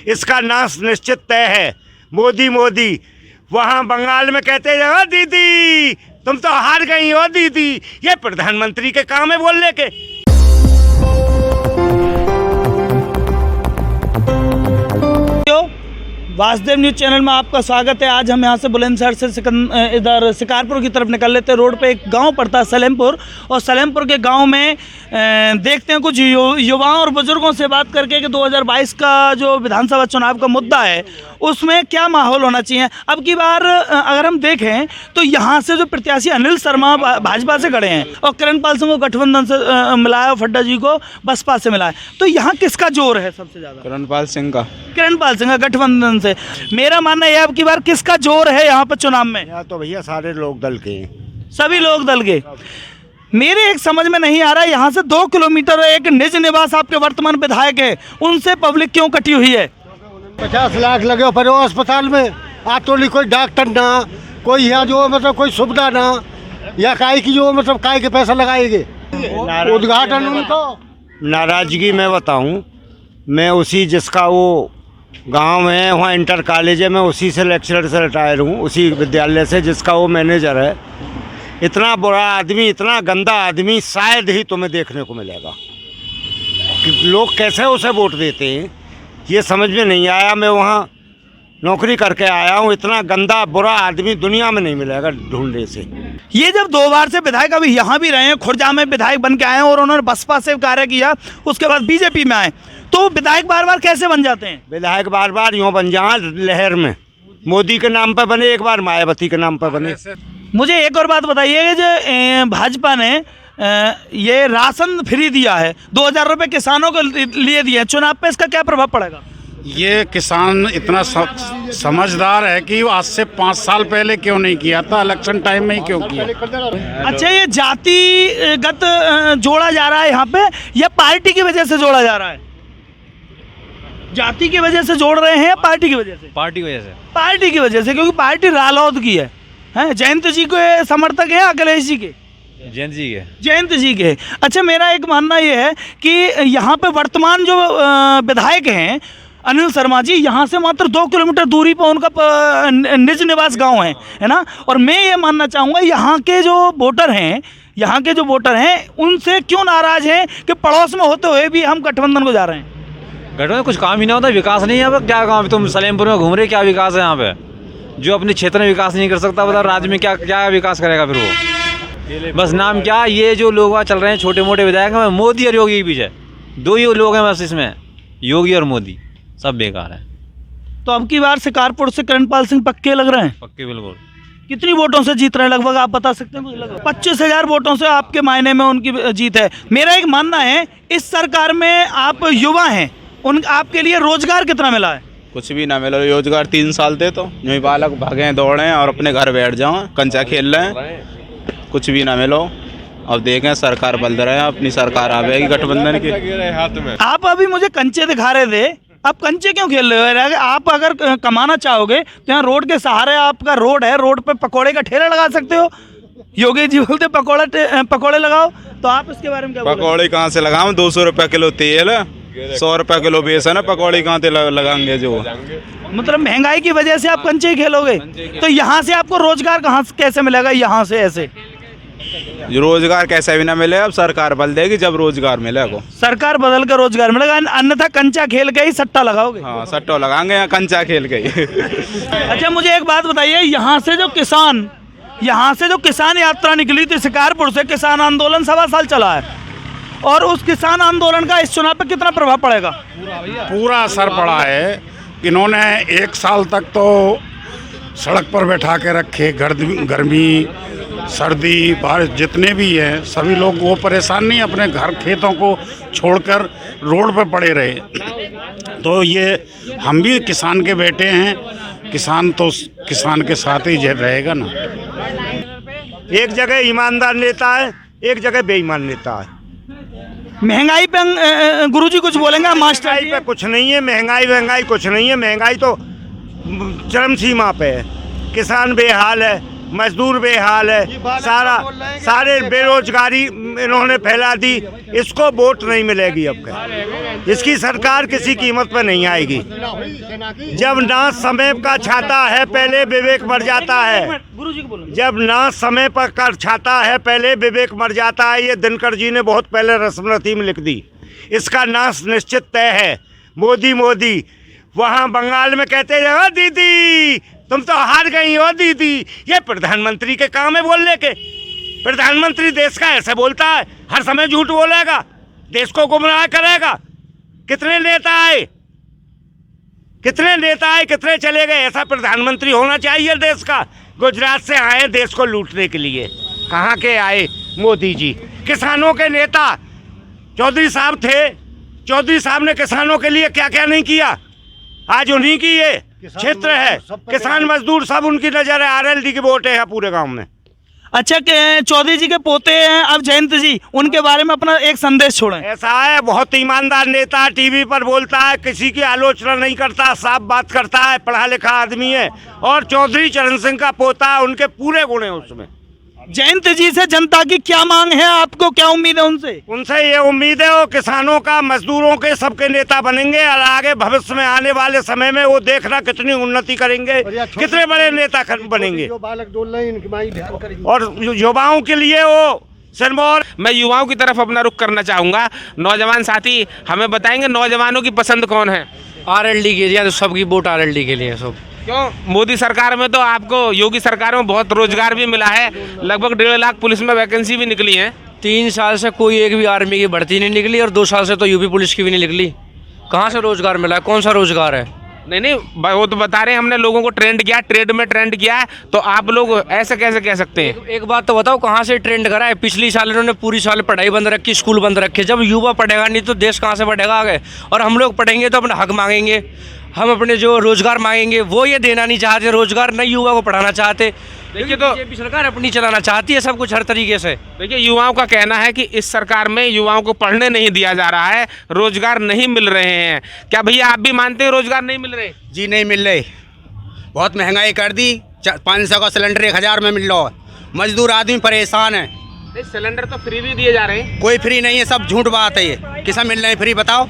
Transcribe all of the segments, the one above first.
इसका नाश निश्चित तय है। मोदी मोदी वहाँ बंगाल में कहते हैं ओ दीदी तुम तो हार गई हो दीदी, ये प्रधानमंत्री के काम है बोलने के। वासुदेव न्यूज़ चैनल में आपका स्वागत है। आज हम यहाँ से बुलंदशहर से इधर शिकारपुर की तरफ निकल लेते हैं। रोड पे एक गांव पड़ता है सलेमपुर, और सलेमपुर के गांव में देखते हैं कुछ युवाओं और बुजुर्गों से बात करके कि 2022 का जो विधानसभा चुनाव का मुद्दा है उसमें क्या माहौल होना चाहिए। अब की बार अगर हम देखें तो यहाँ से जो प्रत्याशी अनिल शर्मा भाजपा से खड़े हैं और किरणपाल सिंह को गठबंधन से मिलाया, फड्डा जी को बसपा से मिलाया, तो यहाँ किसका जोर है सबसे ज़्यादा? किरणपाल सिंह का गठबंधन से। मेरा मानना है अब की बार किसका जोर है यहाँ पर चुनाव में? यहाँ तो भैया सारे लोग दल के हैं, सभी लोग दल के। मेरे एक समझ में नहीं आ रहा है, यहाँ से 2 किलोमीटर एक निज निवास आपके वर्तमान विधायक है, उनसे पब्लिक क्यों कटी हुई है? 50 लाख लगे पर वो अस्पताल में आतोली कोई डॉक्टर ना, कोई यहाँ जो मतलब कोई सुविधा ना, या काय की जो मतलब काय के पैसा लगाएंगे उद्घाटन उनको। नाराजगी मैं बताऊं, मैं उसी जिसका वो गांव है वहाँ इंटर कॉलेज है, मैं उसी से लेक्चरर से रिटायर हूँ, उसी विद्यालय से जिसका वो मैनेजर है। इतना बुरा आदमी, इतना गंदा आदमी शायद ही तुम्हें देखने को मिलेगा। कि लोग कैसे उसे वोट देते हैं ये समझ में नहीं आया। मैं वहाँ नौकरी करके आया हूँ, इतना गंदा बुरा आदमी दुनिया में नहीं मिलेगा ढूंढने से। ये जब 2 बार से विधायक अभी यहाँ भी रहे हैं, खुर्जा में विधायक बन के आए हैं और उन्होंने बसपा से कार्य किया, उसके बाद बीजेपी में आए, तो विधायक बार बार कैसे बन जाते हैं? विधायक बार बार यूँ बन जाए लहर में, मोदी के नाम पर बने, एक बार मायावती के नाम पर बने। मुझे एक और बात बताइए, जो भाजपा ने ये राशन फ्री दिया है, 2000 रुपये किसानों को लिए दिए हैं, चुनाव पे इसका क्या प्रभाव पड़ेगा? ये किसान इतना समझदार है कि आज से 5 साल पहले क्यों नहीं किया था, इलेक्शन टाइम में ही क्यों किया? अच्छा, ये जातिगत जोड़ा जा रहा है यहाँ पे या पार्टी की वजह से जोड़ा जा रहा है? जाति की वजह से जोड़ रहे हैं या पार्टी की वजह से? पार्टी की वजह से। पार्टी की वजह से, क्योंकि पार्टी रालोद की है। जयंत जी के समर्थक है, अखिलेश जी के? जयंत जी के। अच्छा, मेरा एक मानना ये है कि यहाँ पे वर्तमान जो विधायक हैं अनिल शर्मा जी, यहाँ से मात्र 2 किलोमीटर दूरी पर उनका निज निवास गांव है ना। और मैं ये मानना चाहूँगा यहाँ के जो वोटर हैं उनसे क्यों नाराज हैं कि पड़ोस में होते हुए भी हम गठबंधन को जा रहे हैं? गठबंधन कुछ काम ही ना होता, विकास नहीं है यहाँ पे। क्या काम, तुम सलेमपुर में घूम रहे, क्या विकास है यहाँ पे? जो अपने क्षेत्र में विकास नहीं कर सकता, बताओ राज्य में क्या विकास करेगा फिर वो? बस नाम क्या, ये जो लोग वहाँ चल रहे हैं छोटे मोटे विधायक हैं, मोदी और योगी के पीछे 2 ही लोग हैं बस इसमें, योगी और मोदी, सब बेकार है। तो अब की बार शिकारपुर से किरणपाल सिंह पक्के लग रहे हैं? पक्के बिल्कुल। कितनी वोटों से जीत रहे हैं लगभग, आप बता सकते हैं? 25,000 वोटों से आपके मायने में उनकी जीत है। मेरा एक मानना है, इस सरकार में आप युवा हैं, आपके लिए रोजगार कितना मिला है? कुछ भी ना मिला रोजगार। 3 साल थे तो यूँ बालक भागे दौड़े और अपने घर बैठ जाओ, कंचा खेल रहे हैं, कुछ भी ना मिलो। अब देखें सरकार बदल रहे हैं, अपनी सरकार आवेगी गठबंधन की। आप अभी मुझे कंचे दिखा रहे थे, आप कंचे क्यों खेल रहे हो? आप अगर कमाना चाहोगे तो यहाँ रोड के सहारे, आपका रोड है, रोड पे पकौड़े का ठेला लगा सकते हो। योगी जी बोलते पकौड़े लगाओ, तो आप इसके बारे में क्या बोलोगे? पकौड़े कहाँ से लगाओ? 200 रुपये किलो तेल, 100 रुपये किलो बेसन है, पकौड़े कहाँ से लगाएंगे? जो मतलब महंगाई की वजह से आप कंचे ही खेलोगे, तो यहाँ से आपको रोजगार कैसे मिलेगा? यहाँ से ऐसे रोजगार कैसे भी ना मिले, अब सरकार बदल देगी जब रोजगार मिलेगा। सरकार बदल कर रोजगार मिलेगा, अन्यथा कंचा खेल के ही सट्टा लगाओगे? हाँ, सट्टा लगाएंगे या कंचा खेल के ही। अच्छा, मुझे एक बात बताइए, यहाँ से जो किसान यात्रा निकली थी शिकारपुर से, किसान आंदोलन 1.25 साल चला है, और उस किसान आंदोलन का इस चुनाव पर कितना प्रभाव पड़ेगा? पूरा असर पड़ा है। इन्होंने 1 साल तक तो सड़क पर बैठा के रखे, गर्मी सर्दी बारिश जितने भी हैं सभी लोग वो परेशान नहीं, अपने घर खेतों को छोड़कर रोड पर पड़े रहे। तो ये हम भी किसान के बेटे हैं, किसान तो किसान के साथ ही रहेगा ना। एक जगह ईमानदार नेता है, एक जगह बेईमान नेता है। महंगाई पे गुरुजी कुछ बोलेंगे? महंगाई पे कुछ नहीं है, महंगाई कुछ नहीं है, महंगाई तो चरम सीमा पे है। किसान बेहाल है, मजदूर बेहाल है, सारे बेरोजगारी इन्होंने फैला दी। इसको वोट नहीं मिलेगी अब का। इसकी सरकार किसी कीमत पर नहीं आएगी। जब ना समय का छाता है पहले विवेक मर जाता है। गुरुजी को बोलो। जब ना समय पर कर छाता है पहले विवेक मर जाता है। ये दिनकर जी ने बहुत पहले रस्म रती में लिख दी। इसका नाश निश्चित तय है। मोदी वहाँ बंगाल में कहते हैं दीदी तुम तो हार गई हो दीदी। ये प्रधानमंत्री के काम है बोलने के। प्रधानमंत्री देश का ऐसे बोलता है, हर समय झूठ बोलेगा, देश को गुमराह करेगा। कितने नेता आए, कितने चले गए। ऐसा प्रधानमंत्री होना चाहिए देश का। गुजरात से आए देश को लूटने के लिए। कहाँ के आए मोदी जी। किसानों के नेता चौधरी साहब थे। चौधरी साहब ने किसानों के लिए क्या क्या नहीं किया। आज उन्हीं की ये क्षेत्र है। किसान मजदूर सब उनकी नजर है। आरएलडी के वोट है पूरे गांव में। अच्छा के चौधरी जी के पोते हैं अब जयंत जी, उनके बारे में अपना एक संदेश छोड़ें। ऐसा है, बहुत ईमानदार नेता, टीवी पर बोलता है, किसी की आलोचना नहीं करता, साफ बात करता है, पढ़ा लिखा आदमी है। और चौधरी चरण सिंह का पोता है, उनके पूरे गुण हैं उसमें। जयंत जी से जनता की क्या मांग है, आपको क्या उम्मीद है उनसे? उनसे ये उम्मीद है वो किसानों का, मजदूरों के, सबके नेता बनेंगे। और आगे भविष्य में आने वाले समय में वो देखना कितनी उन्नति करेंगे, कितने बड़े नेता बनेंगे। और युवाओं के लिए वो सिरमौर। मैं युवाओं की तरफ अपना रुख करना चाहूँगा। नौजवान साथी हमें बताएंगे नौजवानों की पसंद कौन है? आरएलडी के लिए, तो सबकी वोट आरएलडी के लिए सब। क्यों? मोदी सरकार में तो आपको, योगी सरकार में बहुत रोजगार भी मिला है। लगभग 1.5 लाख पुलिस में वैकेंसी भी निकली है। 3 साल से कोई एक भी आर्मी की भर्ती नहीं निकली और 2 साल से तो यूपी पुलिस की भी नहीं निकली। कहाँ से रोजगार मिला है? कौन सा रोजगार है? नहीं, वो तो बता रहे हैं हमने लोगों को ट्रेंड किया, ट्रेड में ट्रेंड किया है। तो आप लोग ऐसे कैसे कह सकते हैं? एक बात तो बताओ, कहाँ से ट्रेंड करा है? पिछली साल इन्होंने पूरी साल पढ़ाई बंद रखी, स्कूल बंद रखे। जब युवा पढ़ेगा नहीं तो देश कहाँ से बढ़ेगा आगे? और हम लोग पढ़ेंगे तो अपना हक मांगेंगे, हम अपने जो रोजगार मांगेंगे। वो ये देना नहीं चाहते रोजगार, नहीं युवा को पढ़ाना चाहते। देखिए तो बीजेपी सरकार अपनी चलाना चाहती है सब कुछ हर तरीके से। देखिए युवाओं का कहना है कि इस सरकार में युवाओं को पढ़ने नहीं दिया जा रहा है, रोजगार नहीं मिल रहे हैं। क्या भैया आप भी मानते हैं रोजगार नहीं मिल रहे? जी नहीं मिल रहे। बहुत महंगाई कर दी। 500 का सिलेंडर 1000 में मिल रहा है। मजदूर आदमी परेशान है। सिलेंडर तो फ्री भी दिए जा रहे हैं। कोई फ्री नहीं है, सब झूठ बात है। ये किसा मिल रहे हैं फ्री बताओ?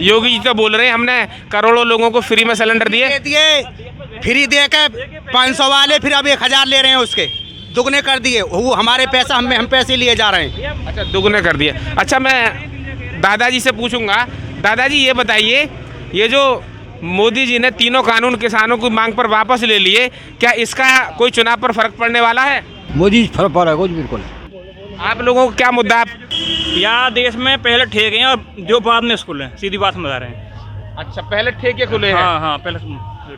योगी जी तो बोल रहे हैं हमने करोड़ों लोगों को फ्री में सिलेंडर दिए। फ्री दे के 500 वाले फिर अब 1000 ले रहे हैं, उसके दुगने कर दिए। वो हमारे पैसा हम पैसे लिए जा रहे हैं। अच्छा, दुगने कर दिए। अच्छा, मैं दादाजी से पूछूंगा। दादाजी ये बताइए, ये जो मोदी जी ने तीनों कानून किसानों की मांग पर वापस ले लिए, क्या इसका कोई चुनाव पर फर्क पड़ने वाला है? मोदी फर्क पड़ रहा है कुछ बिल्कुल। आप लोगों को क्या मुद्दा? यहाँ देश में पहले ठेके हैं और जो बाद में स्कूल हैं, सीधी बात बता रहे हैं। अच्छा, पहले ठेके खुले हैं। हाँ पहले।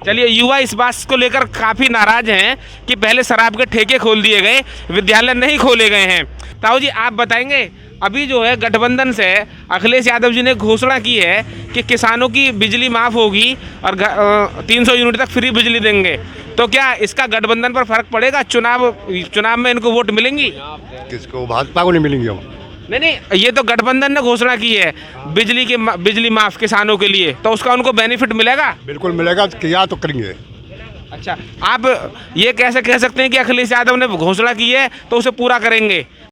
चलिए, युवा इस बात को लेकर काफ़ी नाराज हैं कि पहले शराब के ठेके खोल दिए गए, विद्यालय नहीं खोले गए हैं। ताऊ जी आप बताएंगे, अभी जो है गठबंधन से अखिलेश यादव जी ने घोषणा की है कि किसानों की बिजली माफ़ होगी और 300 यूनिट तक फ्री बिजली देंगे। तो क्या इसका गठबंधन पर फर्क पड़ेगा? चुनाव में इनको वोट मिलेंगी? किसको? भाजपा को नहीं मिलेंगे हम। नहीं, ये तो गठबंधन ने घोषणा की है बिजली माफ किसानों के लिए, तो उसका उनको बेनिफिट मिलेगा? बिल्कुल मिलेगा, क्या तो करेंगे। अच्छा, आप ये कैसे कह सकते हैं कि अखिलेश यादव ने घोषणा की है तो उसे पूरा करेंगे?